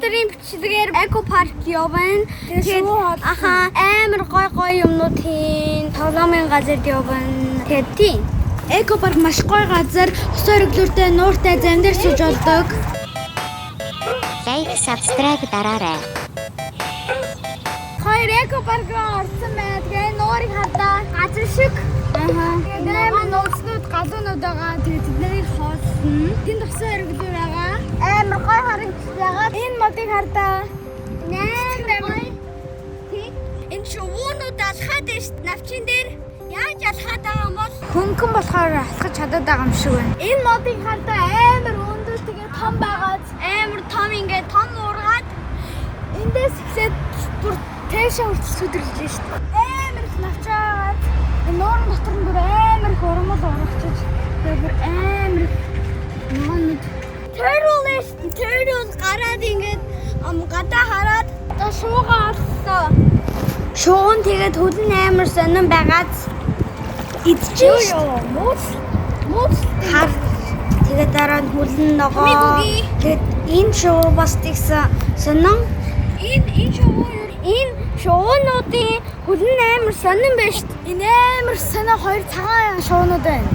өдрийн бичлэгээр эко парк явна. Тэгээд амар гой юмнууд хийн. Тоглоомын газар явна. Тэгээд тийм. Эко парк маш гоё газар. Ус оргилууртай, нууртай замдэр сууж болдог. Лайк, subscribe дараарай. Хоёр эко парк орсон байна. Тэгээд нуурыг хадаа газар шиг. Тэгээд амар нууцнууд галуунууд байгаа. Тэгээд тэднийг хоосон. Тэнд ус оргилуур байгаа. Амар гой харагдчихлаа. Энэ модыг хардаа. Нээр гоё. Энэ шувуунууд алхаад байна шүү дээ. Навчин дээр яаж алхаад байгаа юм бол Хөнгөн болохоор алхаж чадаад байгаа юм шиг байна. энэ модыг хардаа амар өндөр тэгээ том байгаад амар том ингээд том ургаад эндээс ихлээд бүр тэшээ хүртэл сүдэрлж шүү дээ. Амар их навчаад энэ нуурын дотор нь бүр амар их урмал урагчиж тэгээ бүр амар их манад turtle гараад ингээд гадаа хараад одоо шуугаа олсон. Шуун тэгээд хөлн амар сонирн байгаад идчихэж мууц хар тэгээд дараа нь хөлн ногоо тэгээд энэ шуу бас тэгсэн сонин энэ шуунуудын хөлн амар сонин байна шүү дээ. Энэ амар сонин хоёр цагаан шуунууд байна.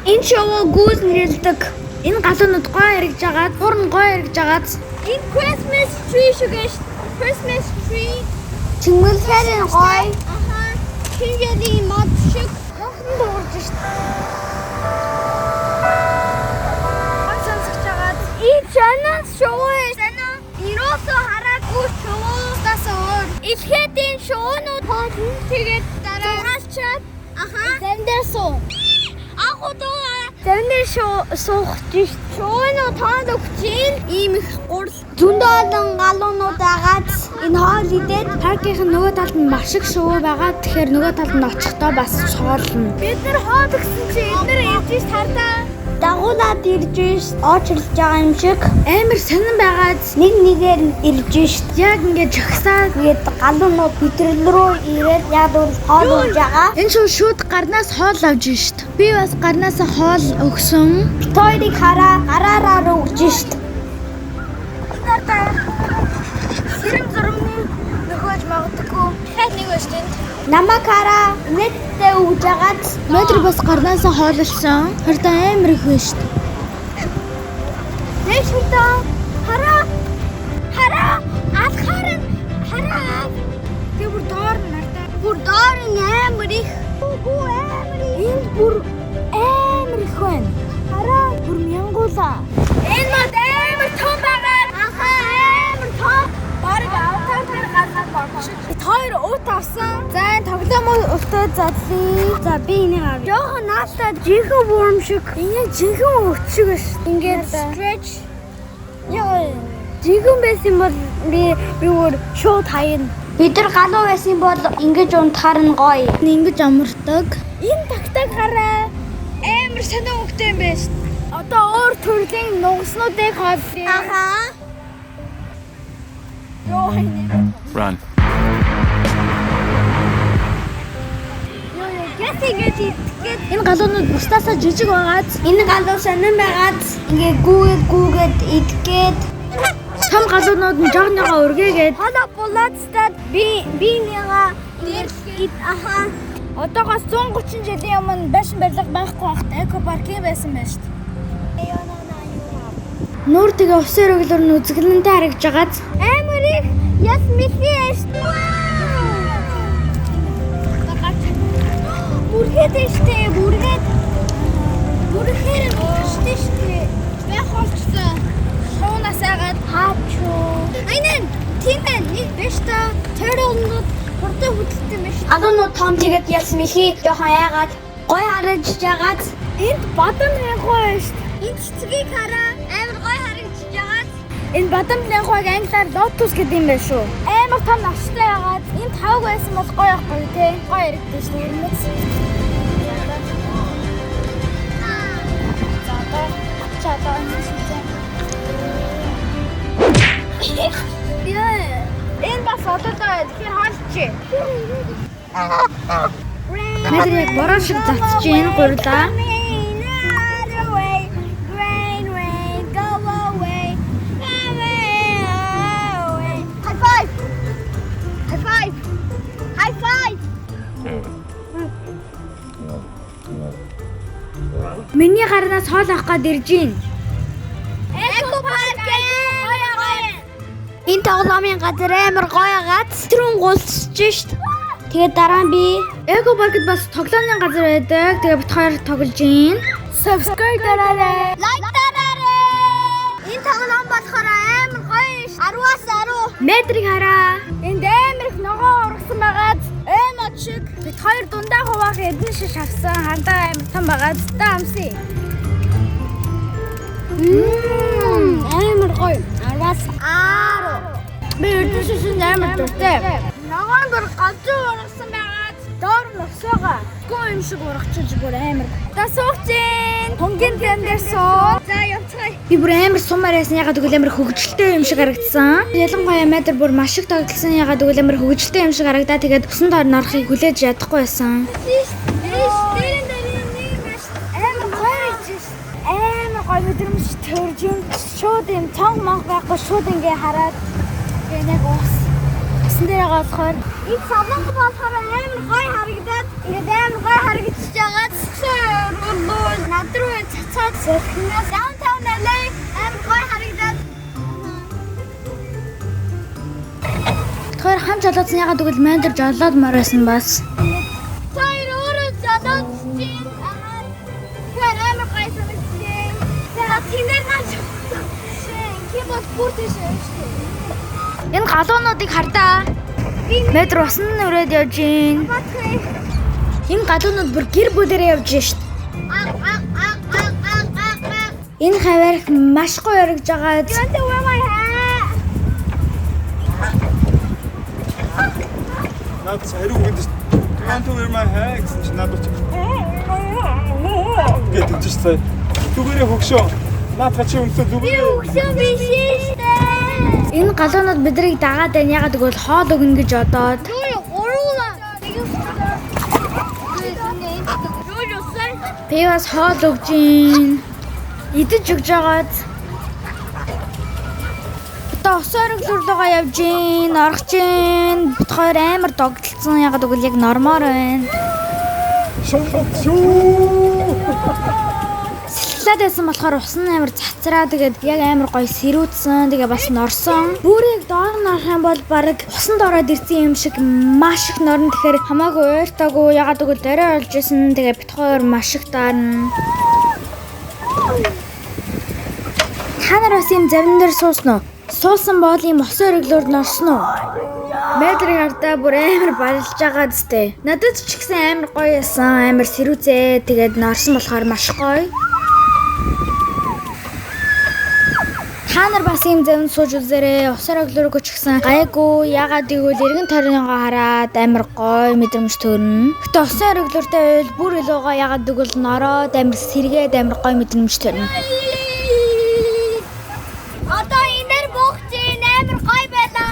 Энэ шоу гүүс нэрэлдэг. Энэ галуунууд гоё яригж агаад, гурн гоё яригж агаад. Энэ Christmas tree шиг ээ. Christmas tree. Чимгэлхэрийн гоё. Чингэлийн мод шиг. Нөхөн дуурж шít. Гоё сонсож агаад. Энэ чанаас шоу ээ. Санаа. Иросо хараагүй шоу тасоор. Илхэдийн шоунууд хоолн тэгээд дараагаачаад. Замдаа суу. Тэндээ суух гэж шооноо таад өгчин ийм их гурал зөндөө олон галуунууд агаад энэ хоол идээд Паркийн нөгөө талд нь маш их шувуу байгаа. Тэгэхээр нөгөө талд нь очихдоо бас цоолно. бид нар хоол өгсөн чи эдгээр ирж тардаа Дагуулаад ирж очрлж байгаа юм шиг Амар сонирн байгаад нэг нэгээр ирж шít. яг ингээд жагсаад Тэгээд галуунууд бидрэл рүү ирээд яг бол хоол өгж байгаа. энэ шууд гарнаас хоол авж шít. Би бас гарнаас хоол өгсөн. Тойрыг гараараа өгж шít. сэрэм зурмны нөхөж магадгүй хэд нэг ба штэ Намайг хараа нэттэй өгж агаад Модер бас гарнаас хооллсон. Харин амар их байна шít. нэг шүтээ хараа алхаар Тэр бүр доор нь нартаа. бүр доор нь амар их Энд бүр амар их байна. хараа Бүр мянгуулаа. энэ мод амар том байгаа амар том барыг автаа дээр гаргаад болчих. Хоёр уут авсан. За энэ тоглоом өвтөө задлаа. За би энийг авъя. Жохон наалтаа жинхэнэ worm шиг Энэ жинхэнэ өвч шиг байна. ингээд stretch Яа. жинхэнэ байсан бол би бүр шууд хаяна. бид нар галуу байсан бол ингэж унтахаар нь гоё. Ингэж амардаг. Энэ тагтаг хараа амар санаа өгтэй юм байна. Одоо өөр төрлийн нугаснуудыг хооллоо. Йоо хайна. Run. Гэт Энэ галуунууд бусдаасаа жижиг байгаад Энэ галуу сонирн байгаад ингээ гүүгээд идгээд том галуунууд нь жогныгоо өргээгээд хана булаацтад би нэга нэрхэд одоогоос 130 жилийн өмнө байшин барилга байхгүй байхад эко паркийн байсан байна шүү дээ. Нуур тэгээ ус өргөлөөр нь үзэглэнтэй харагдж байгаад амар их яс мэлхийш. Бүргээд штэ бүргээр штэ байх болчихсон. Шуунаас агаад хаачуу. Айнэн тийм байна. Нэг биш та turtle-нууд хурдан хөдөлтөн биш. галуунууд том тэгээд яс мэлхий жоохон яагаад гоё харагдаж агаад Энд бадам хангай штэ. Энд цэцгийг хараа амар гой харагдаж байгаад энэ бадам лянхуйг англиар lotus гэдэг юм байна шүү. амар том навчтай байгаад энэ тавг байсан бол гоё байхгүй тий. Гоё яригдсан шүү дээ. Өрмөц. Чатаа ниссэн. Энэ бас одоотой тэгэхээр хаалчээ. Мэдэр яг бороо шиг завцж гин гурлаа. Миний гарнаас хоол авах гээд ирж гин. Эко парк гоё. Энэ тоглоомын газар амар гоё гац. Түрүүн гулсж шít. Тэгээд дараа нь би Эко паркт бас тоглоомын газар байдаг. Тэгээ бит хоёр тоглож гин. Subscribe дараарай. Лайк дараарай. Энэ тоглоом болохоор амар гоё ш. 10-аас 10. Мэдрийг хараа. Энд амар их ногоо ургасан байгаад эмот шиг. Бит хоёр дундаа хуваах эдэн шиш авсан. Хандаа амар том байгаа. Та амсий. Амар гоё. 10-аас 10. Би эдэн шиш амар дуртай. Ногоон бүр галзуу ургасан байгаад Доор нь өсөөгөө. Гоо юм шиг урагчиж бүр амар. та суугчин. Хонгийн тэн дээр суу. За явцгаая. Би бүр амар сумаар яасан ягаад гэвэл амар хөвгөлтэй юм шиг харагдсан. Ялангуяа метр бүр маш их тоглосон ягаад гэвэл амар хөвгөлтэй юм шиг харагдаа. Тэгээд усан доор нь орохыг хүлээж ядахгүй байсан. Амар гоё ч. Амар гоё мэдрэмж төрж юм. Шууд юм цонх монх байхгүй шууд ингээ хараад нэг уус. Усан дээр гоолохоор Энэ салонг болохоор амар гоё харагдаад ингээд амар гоё харагдчихж байгаа. Цэцэр над руу цацаад зөрхнөөс даунтаун LA амар гоё харагдаад тэгэхээр хам жолоодсон ягаад гэвэл мендер жолоод мороосон бас. тэр өөрөө жадаад чинь тэр амар гоё санагдчихээн. Тэр тэнээр наач. Киборд бүрдэж шүү. Энэ галуунуудыг хардаа. Метр усан өрөөд явж гин. Энэ галуунууд бүр гэр бүлэрээ явж шít. Энэ хаваарх маш гоё оргиж байгаа. Наад хариу өгдөө шүү. Want to wear my hair гэсэн чинь надад ч гэдэг чинь сая. Зүгээрээ хөгшөө. Наад чи өмсөө зүгээрээ. Үгсэн биш шүү. Энэ галуунууд бидрийг дагаад байна ягаад гэвэл хоол өгнө гэж бодоод. Би бас хоол өгж гин. Идэж өгж байгаад. Одоо осоор өглөрлөгөө явж гин, орох гин. Бит хоёр амар догтлцсон ягаад гэвэл яг нормоор байна. Сэллээд байсан болохоор усан амар цацраа тэгээд яг амар гоё сэрүүцсэн. Тэгээ бас норсон. Бүрийг доор нь орох юм бол баг усанд ороод ирсэн юм шиг маш их норн. Тэгэхээр хамаагүй уйртаагүй ягаад гэвэл дөрөө олж исэн. Тэгээ бит хоёр маш их даарна. Та нар бас юм завин дээр суусан уу? Суусан бол юм осоор өглөөр норсон уу? Мэдрийг хардаа бүр амар балж байгаа зү. Надад ч ихсэн амар гоё ясан. Амар сэрүүцээ. Тэгээд норсон болохоор маш гоё. Та нар бас юм завин сууж үзээрэй. Усаар өглөөрөө ч гэсэн гайгүй. Ягаад гэвэл эргэн тойрныгоо хараад амар гоё мэдрэмж төрнө. Гэтэ усаар өглөөртэй байвал бүр илүү гоё. Ягаад гэвэл нороод амар сэргээд амар гоё мэдрэмж төрнө. Одоо энэ дээр буугч амар гоё байлаа.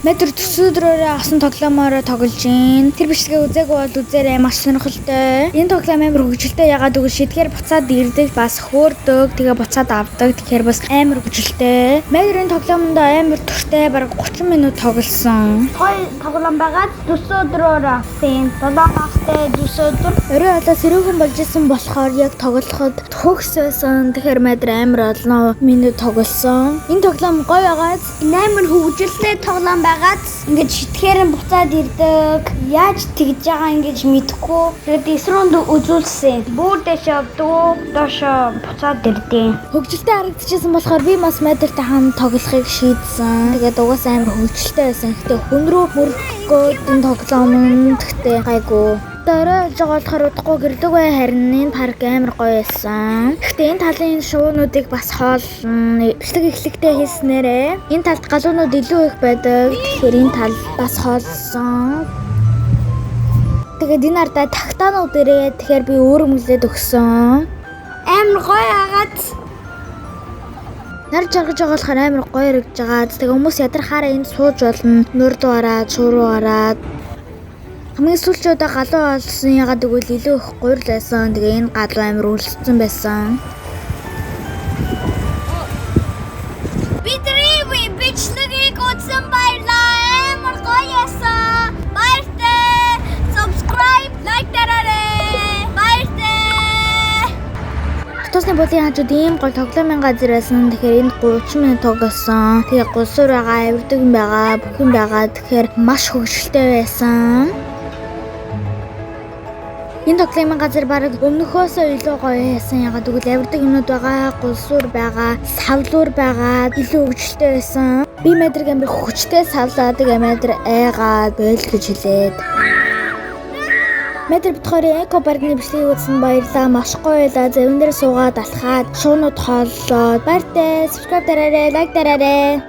Метр төсөөдрөөрөө авсан тоглоомоор тоглож гин. Тэр бичлэгээ үзээгүй бол үзээрэй, маш сонирхолтой. Энэ тоглоом амар хөгжилтэй ягаад гэвэл шидгээр буцаад ирдэг, бас хөөрдөг, тэгээ буцаад авдаг. Тэгэхээр бас амар хөгжилтэй. Метрийн тоглоомонд амар туртай, бараг 30 минут тоглосон. Гоё тоглоом байгаад төсөөдрөөр авсан. 7 хагастай төсөөдөр. Орой болоо сэрүүхэн болж исэн болохоор яг тоглоход төгс байсан. Тэгэхээр метр амар олон минут тоглосон. Энэ тоглоом гоё байгаад Амар хөгжилтэй тоглоом байгаад ингээд шитгэхээр нь буцаад ирдэг. Яаж тэгж байгаа ингэж мэдэхгүй. Тэгээд эсрүүнд үзүүлсэн. Бүр дэш явдаг. Доошо буцаад ирдээ. хөгжилтэй харагдчихсан болохоор би бас метртэй хамт тоглохыг шийдсэн. Тэгээд угаасаа амар хөгжилтэй байсан. Гэтэ хүн рүү мөрөхгүй энэ тоглоомд гэтэ гайгүй. Дөрөө олж байгаа болохоор удахгүй гэрлэг бай харин энэ парк амар гоё байсан. Гэхдээ энэ талын шуунуудыг бас хоолно. Бичлэг эхлэхдээ хийснээрээ энэ талд галуунууд илүү их байдаг. Тэгэхээр энэ тал бас хоолсон. Тэгээд энэ ардаа тагтаанууд ирээ. Тэгэхээр би өөрөмлөд өгсөн. Амар гоё агаад Нар жаргаж байгаа болохоор амар гоё харагдж байгаа. Тэгээ хүмүүс ядрахаараа энд сууж болно. Нүр дуу хараад, шууруу хараад. Хамгийн сүүлчийн удаа галуу олсон ягаад гэвэл илүү их гурил байсан. Тэгээ энэ галуу амар үлдсэн байсан. Бидний бичлэгийг үзсэн баярлалаа. Амар гоё яасан. Баяртай. Subscribe, like дараарай. Баяртай. Тусны болын хажууд ийм гол тоглоомын газар байсан. Тэгэхээр энд 30 минут тоглосон. Тэгээ гулсуур байгаа, авирдаг юм байгаа, бүх юм байгаа. Тэгэхээр маш хөвгөлтэй байсан. Энэ тоглоомын газар бараг өмнөхөөсөө илүү гоё байсан. Ягаад гэвэл авирдаг юмнууд байгаа, гулсуур байгаа, савлуур байгаа, илүү хөвгөлтэй байсан. Би мэдрэг амар хүчтэй савлаад амир айгаад байл гэж хэлээд. Метр битгорын эко паркны бичлэгийг үзсэн баярлалаа. Маш гоё байлаа. Завин дээр суугаад алхаад шуунууд хооллоо. Баяртай. Subscribe дараарай, like дараарай.